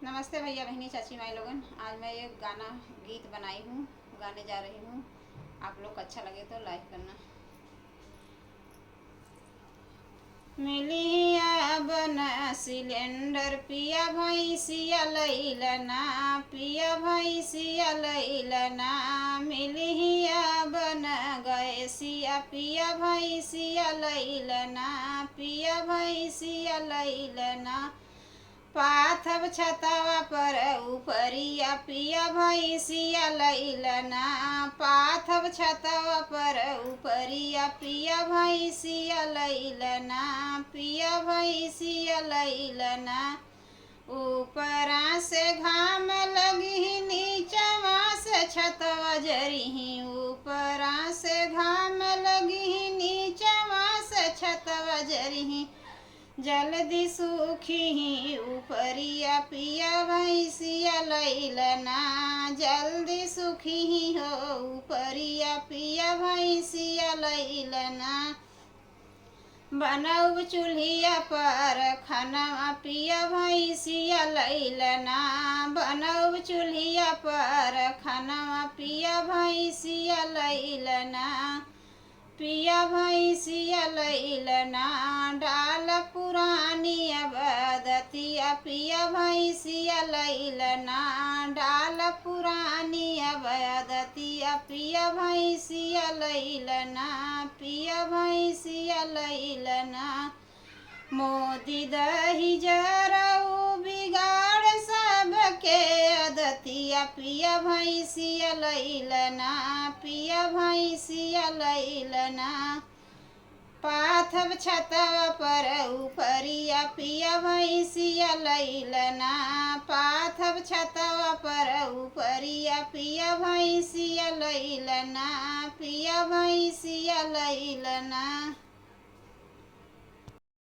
नमस्ते भैया बहनी चाची माई लोगन। आज मैं एक गीत बनाई हूँ, गाने जा रही हूँ। आप लोग को अच्छा लगे तो लाइक करना। मिलिया बना सिलेंडर पिया भैंसिया लैलना, पिया भैंसिया लैलना। मिलिया बना गैसिया पिया भैंसिया लैलना, पिया भैंसिया लैलना। पाथब छतवा पर उपरिया पिया भैंसिया लैलना, पाथब छतवा पर उपरिया पिया भैंसिया लैलना, पिया भैंसिया लैलना। ऊपरा से घाम लगी नीचवा से छतवा जरिही, ऊपरा से घाम लगी नीचवा से छतवा जरिही। जल्दी सूखी उपरिया पिया भैंसिया लैलना, जल्दी सूखी हो उपरिया पिया भैंसिया लैलना। बनऊ चूल्हिया पर खाना पिया भैंसिया लैलना, बनऊ चूल्हिया पर खाना पिया भैंसिया लैलना, पिया भैंसिया लैलना। डाल पुरानी अबदतिया पिया भैंसिया लैलना, डाल पुरानी अबदतिया पिया भैंसिया लैलना, पिया भैंसिया लैलना। मोदी दही जरऊ बिगाड़ सबके अदतिया पिया भैंसिया लैलना, पिया भैंसिया लैलना। पाथब छतवा पर उपरिया पिया भैंसिया लैलना, पाथब छतवा पर उपरिया पिया भैंसिया लैलना, पिया भैंसिया लैलना।